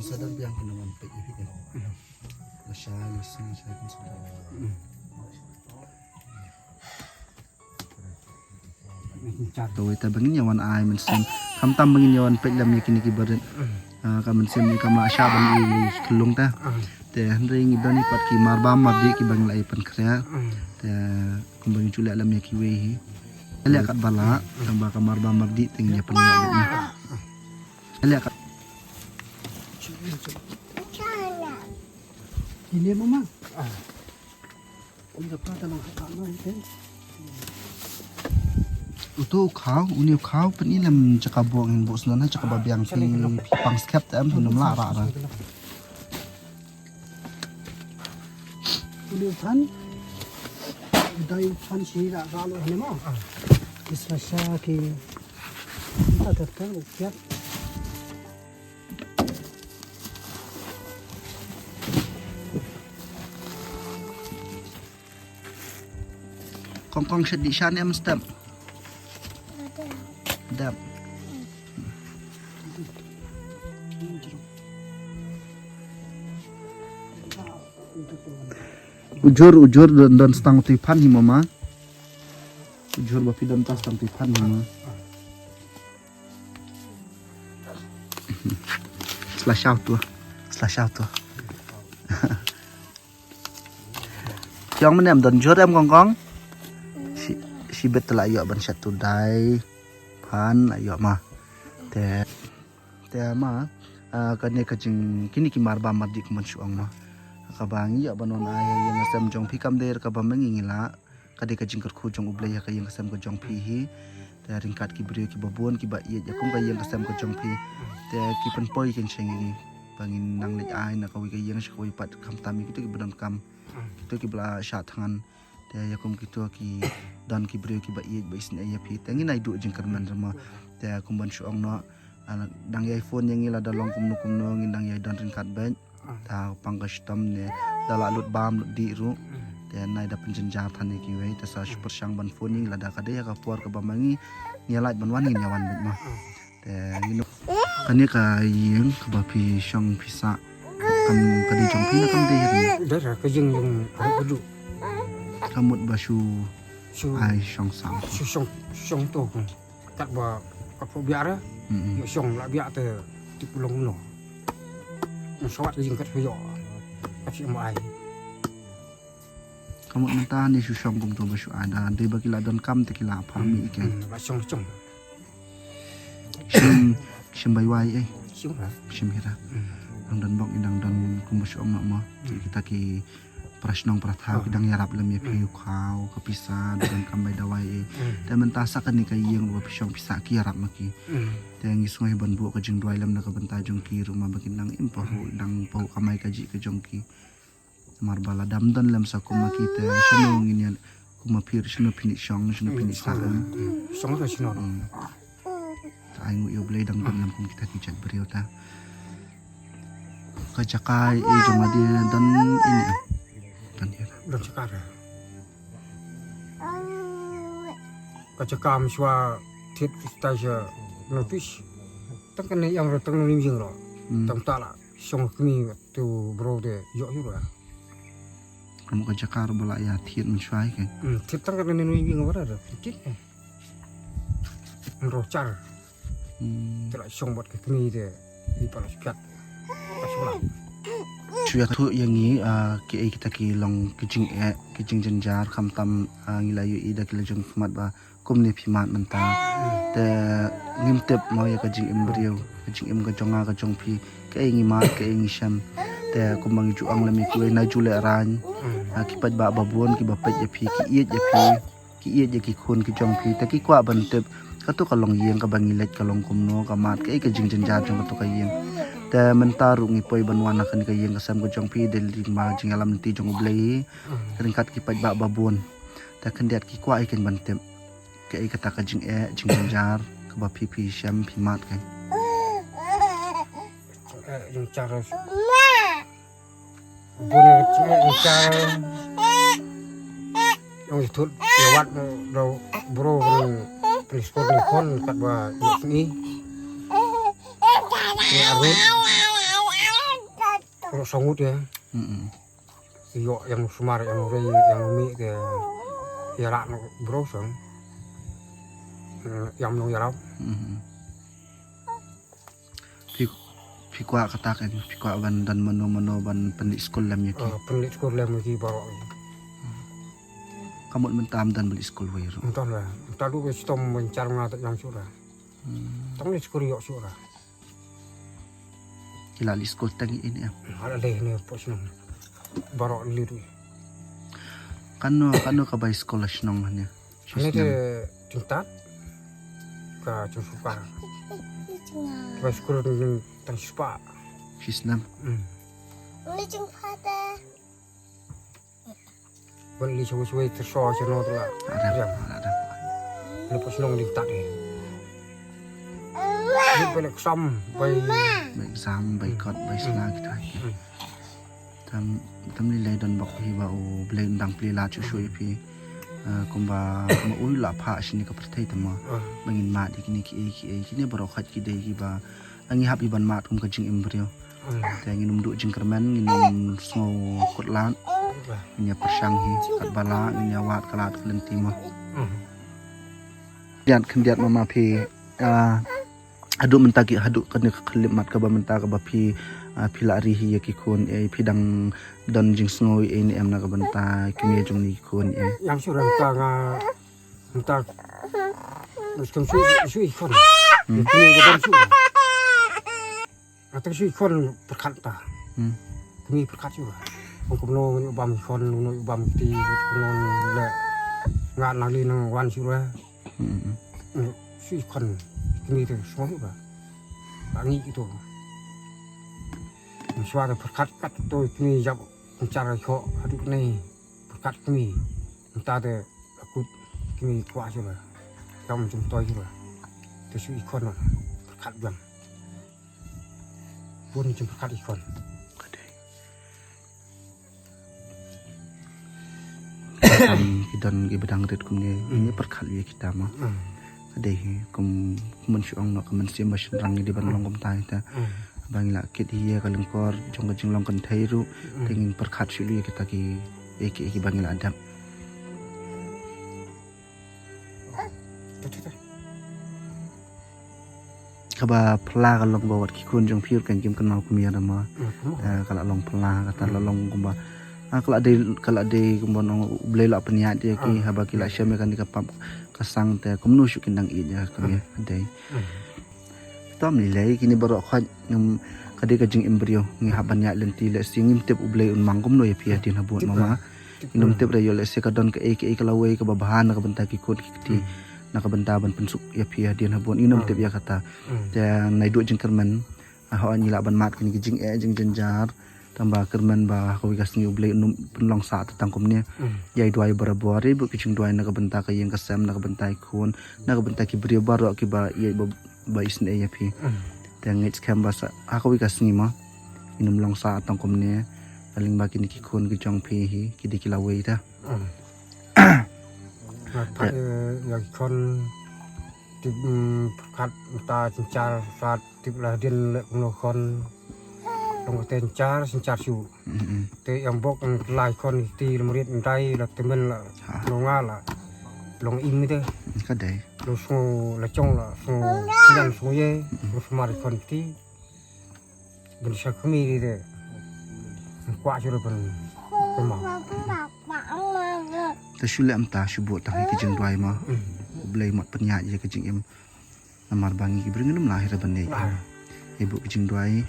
sadar biang kenaman pe ibi kan. Masyaallah saya kan sudah. Tuh kita bangin yawan ay mensen. Kam tam bangin yawan pe lam yakin kibaran. Kam mensen kam asya ban ili kelung ta. Te ring ibani pat ki marba mabdi ki bang lai pan krea. Te kumbang chula lam yaki wehi. Ali akat bala tambah kamar ba mabdi ting ya pan ni. Ali akat ini mama. Udah prata mang kakak kan. Uto kau, uni kau pen ilam cakabuang yang bos nana cakababiang pi pang skep tam tunam lara ra. Uni fan, dai fan si ra galo ni mo. Israsya ki kita tertel ukiat. Kong sedih shan em stem. Dap. Ujur dan stang tipan hi mama. Ujur bapi dan tas stang tipan mama. Slash out tuh. Yang mana em dan jur em kong. Si betul ayo ban satu dai pan ayo mah te ma kane kajing kini ki marba mardi kuman suang mah kabang ya banon ay yang asam jong pi kam der kabang mengingila kade kajing kerku jong ublay ka yang asam ko jong pi hi te ringkat ki brio ki babon ki ba iya jakum ka yang asam ko jong pi te ki pen poi ken sengi bangin nang lek ay na kawi ka yang shkoi pat kam tami kitu ki badan kam kitu ki bla sha tangan te yakum kitu ki dan ki brio ki ba iya ba isni ay pi te ngi nai du jing karman rama te kumban suang no dang yai phone yang ila dalong kumno ngindang yai dan ringkat ben ta pangkastam ne dala lut bam lut di ru te nai da penjenjang thane ki wei ta sa super sang ban phone ning lada kade ya ka puar ka bamangi nyalai ban wan nyawan bet ma te ngino kani ka yeng ka ba pi shong pisa kam kadi jong pi na kam de ri Dara ka jeng yung kudu kamut basu ai shong sang song to kat ba ka pro biara yo song la bia te ti pulong no sawat jeng kat yo kat si mai kamut mata ni su shong kum to basu ada de ba kila don kam te kila phami ke ba song shim bai wai ai song ha shim hira dan bang indang dan kumbus om ma kita ki prasnong pratha kidang yarap lam ye piu khau kapisa dan kambai dawai te mentasa kan ni kai yang wa pisong pisa ki yarap maki te ngi sungai ban bu ka jing dwai lam na ka banta jong ki rumah bakin nang impor dang pau kamai kaji ka jong ki marbala dam dan lam sa kumaki te shanong ini kuma pir shino pini shong shino pini sa song ka sino ai ngu yo blai dang dan lam kum kita ki chat beriau ta ka jakai e jong adi dan ini dan sekarang kacakam swa tit stage notice tangkan yang ratang nim jing ro tam tala song kni tu bro de yo yo ra kamu ka jakar bala ya thiet mun shwai ke tit tangkan nim jing ro ra tit ro char tala song bot kni de di palas kat pasula cuya tu yang ni ki kita ki long kijing jenjar kam tam ngilayu ida ki lejong mat ba kum ni phimat manta te ngim tep mo ya kajing embryo kajing em ka jonga ka jong phi ke ngi mat ke ngi sham te kum bang ju ang lami ku na ju le ran ki pat ba babon ki ba pet ya phi ki iet ya phi ki iet ya ki khun ki jong phi te ki kwa ban tep ka tu ka long yeng ka bang ngilet ka long kum no ka mat ke kajing jenjar jong ka tu ka yeng te mentaru ngi poi banwana kan ka yeng kasam ko jong pi del ma jing alam ti jong blei ringkat ki pat ba babon ta kan diat ki kwa ikan bantem ke ai kata ka jing jar ka ba pi sham pi mat kan yung cara boleh yung cara yung itu lewat do bro transport ni kon kat ba ni ni arut Kalau sangut ya, iyo yang sumar yang rei yang mi ke ya rak no brosong, yang no yarap. Pikwa kata kan, pikwa ban dan mano ban pendik sekolah lamnya ki. Penlit sekolah lagi baru. Kamu mentam dan beli sekolah wiro. Entahlah, entah lu wis tom mencar ngatak yang surah. Tong ni sekolah yok surah. Kila li sekolah tangi ini ya. Ada leh ni pos nong baru liru. Kano kabai sekolah senong hanya. Ini dia tingkat ke Cusukar. Baik sekolah ni tang spa. Sisnam. Ini jumpa dah. Beli cuci tersor cino tu lah. Ada. Ini pos nong tingkat ni. Ini balik sam baik. Baik sam, baik kot, baik senang kita. Tam nilai dan bak hi ba o blai undang pelila cucu pi kumba maui la pha sini ka perthai tama bangin ma di kini baro khat ki dei ki ba angi happy ban mat ka jing embryo te nginum du jing kermen nginum smo kotlan nya persang hi kat bala nya wat kalat lenti ma diat kendiat mama pi haduk mentagi haduk kene khlimat ka ba menta ka ba pi pilari hi ki kun pidang don jing snoi ni em na ka banta kimi jong ni kun Yang surah entah macam sui ikon. Ini kita surah. Atau sui ikon berkata. Kami berkata juga. Mungkin no ubam ikon no ubam ti no le ngat lali no wan surah. Sui ikon kami itu semua juga. Bangi itu. Suara berkat kat tu kami jap mencari kok haduk ni berkat kami entah ada aku kami kuat juga kamu contoh juga terus ikon berkat bang pun macam berkat ikon dan bedang red kumne ini berkat ya kita mah ada kum mensyuang nak mensiam basin rang di ban long kum tai ta bangila kit hiya kalengkor jong long kan thairu tingin perkhat sulu kita ki eki bangila adap kaba pla kalong bawat ki kun jong piur kan kim kan mau kumia nama kala long pla kata long kumba kala de kumba no blela peniat dia ki haba kila syame kan dikapap kasang te kumnu syukin dang ida kumia adai tom nilai kini baru khat ngam kade ka jing embryo ngi habanya lenti le singim tep ublei un mangkum no yapia din habut mama inum tep rayo le se ka don ka ka lawe ka babahan ka benta ki kot ki na ka benta ban pensuk yapia din habut inum tep ya kata ya nai du jing kermen ho ani la ban mat kini jing jing jenjar tambah kermen ba ko gas ni ublei num penlong sa ta tangkum ne yai duai barabore bu ki jing duai na ka benta ka yang ka sam na ka benta kun na ka benta ki brio baro ki ba yai ba isne ya pi tang ngits kamba sa ako wikas ni ma inum long sa atang komne paling ba kini ki kun ki jong pi hi ki di kilawe ta yang ikon tip berkat ta cincar saat tip lah din le kuno kon long tencar cincar su te yang bok lai kon ti murid ndai la temen la longa la long im te ka dai lo so la chong la so yang so ye lo smar kon ti ben sa kami de kwa chu ben ma ta shule am ta shubo ta ki jing duai ma blai mat penya je ki jing em namar bangi ki bringin lahir ban ne ibu ki jing duai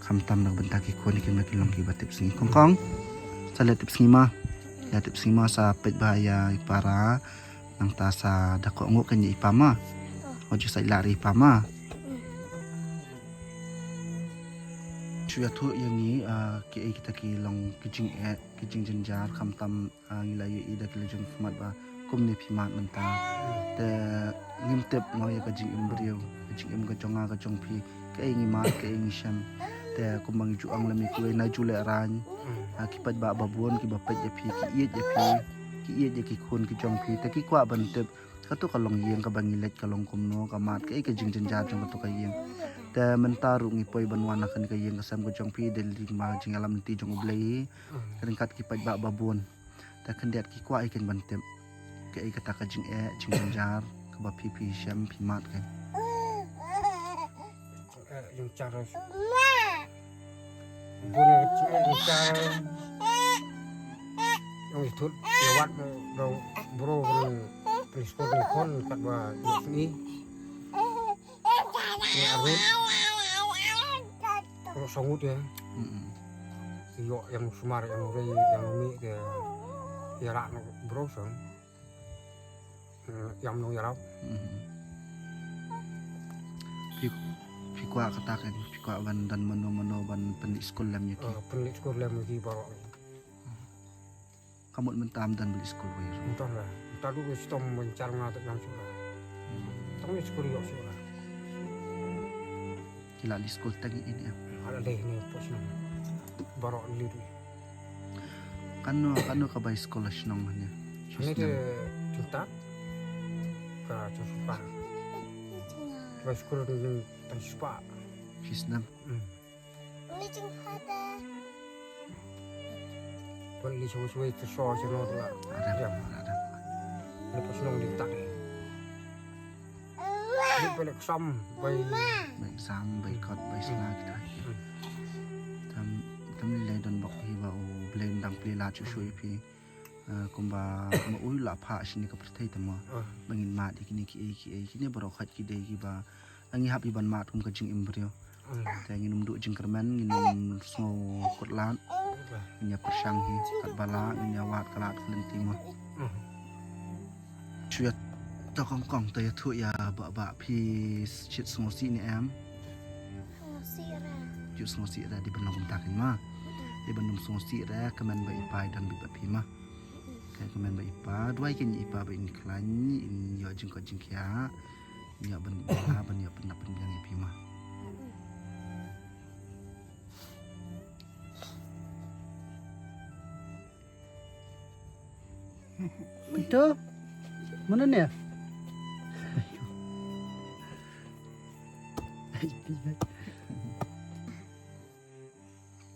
kham tam nak benta ki kon ki ma ki long ki batip singi kong salet tip singi ma ya tip singi ma sa pet bahaya para nang ta sa dako ngok kan yi pama ojo sai lari pama chuya thu yang ni ki kita ki long kijing jenjar kham tam ngilai ida ki lejong fumat ba kumni phimat menta te ngim tep no ya ka jing embryo jing em ka jonga ka jong phi ka ngi ma ka ngi sham te kumbang ju ang lami ku na ju le ran ki pat ba babon ki ba pat ya phi ki ye ya phi ki ye je ki khun ki jong phi te ki kwa ban tep ka to ka long yeng ka bangi let ka long kum no ka mat ka jing jenjar jong ka to ka yeng แต่มันตารุงpoi banwana kan ka yang kasam ko jong pi del di ma jing alam ti jong oblei kan kat ki pai ba babun ta kan det ki kwa ikan bantem ke ai kata ka jing jing banjar ka ba pi syam pi mat kan yang cara boleh yang cara yang itu lewat dong bro priskor ni kon kat ba ni ni arut kalau sangut ya yo yang sumar yang rei yang mi ke ya rak bro sang yang nong ya rap pi kwa kata kan pi kwa ban dan mano ban penik skol lam yaki penik skor lem lagi bawa kamut mentam dan beli skol wir entahlah entah dulu sistem mencar ngatuk yang surah tapi skor yo surah kila li skol tangi ini ya ada deh ni pos nang bawa liru kanu ka bai skol snong hanya ini ke cinta ke suka ke skor ni tak suka fisnam Uli jeng pada. beli suwe tersor seno tu lah ada ni pos nang di tak ni balik sam bai baik sam baik kot baik sela kita tam le don bok hi ba o blend dang ple la chu shui pi kumba ma ul la pha shini ka prthai tama bangin ma di kini ki baro khat ki de ki ba angi happy ban ma tum ka jing imbrio ta ngi num du jing kerman ngi num so kotlan ngi persang hi kat bala ngi wat kalat kelenti ma chuya ta kong ta ya thu ya ba pi chit so si ni am Sira. ju so si ra di benong ta kin ma di benum so si ra kaman ba ipai dan bi ba pi ma ka kaman ba ipa dwai kin ipa ba in klan in yo jing ko jing kya ya ban ba ban ya pen yang pi ma Itu mana ni?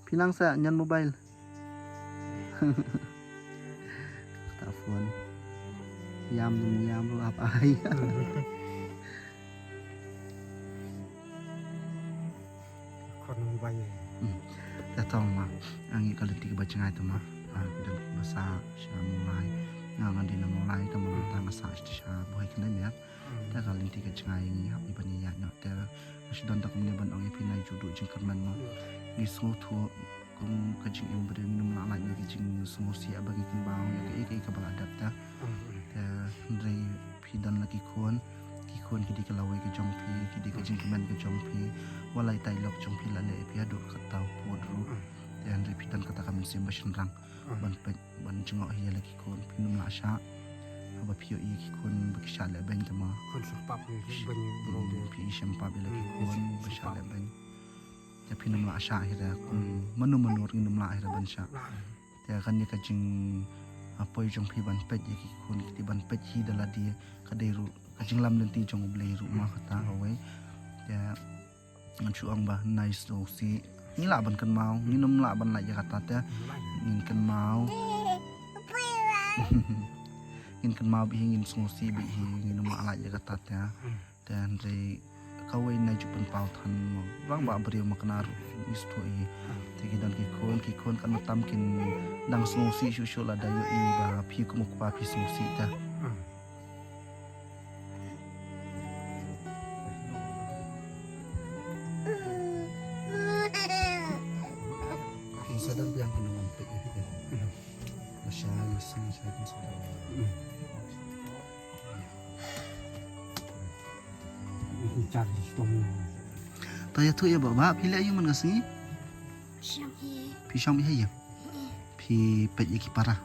Pilang sa nyan mobile. Telepon. Yam lu apa ai. kon bai Ta tong ma angi kalenti ka bacang ai tu ma. Dan masa sya mulai ngan di na mulai ta mo ta masa sya boy kan ya. Ta kalenti ka jangai ngi hap iban ya no ta masudon ta kumne ban ong ipinai judu jing karman ma. Ni so thu kum ka jing imbre minum la la ni jing so si abagi kin baw ya ke ka bala dat ta ta ndrei pidan lagi kon ki di kalawai ke jongpi ki di ka jing kemen ke jongpi walai tai lok jongpi la le pi adu kata podru dan repitan kata kami sim bashin rang ban jengok hi lagi kon pinum la sha aba pio i ki kon bakisha le beng tama kon sepap ni ban bro de pi syampa bi lagi kon basha le beng ya pinum la sha hi da kon manu nginum la hi da ban sha ya kan ni ka jing apoi jongpi ban pet ya ki kon ki ban pet hi da la dia kadairu kajing lam lenti jong blei rumah kata awai ya ngan chuang ba nice do si ni la ban kan mau ni nom la ban la ya kata ta ngin kan mau ngin kan mau bi ngin sung si bi ngin nom la ya kata ta dan re kawai na jupan pau than bang ba bri maknar istoi tegi dan ki kon kan tam kin dang sung si shu la da yo i ba phi ku muk pa phi sung si ta sadar biang kena mampu ini kan masyaallah saya kan sudah cari sistem tanya tu ya bapak pilih ayu mana sini Siang hi. pisang biaya ya pi pet iki parah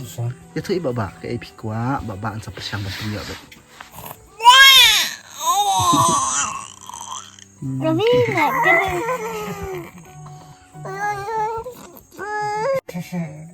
Son ya tu ya bapak kayak pi kuat bapak ansa pisang berpria bet Kami nak keren.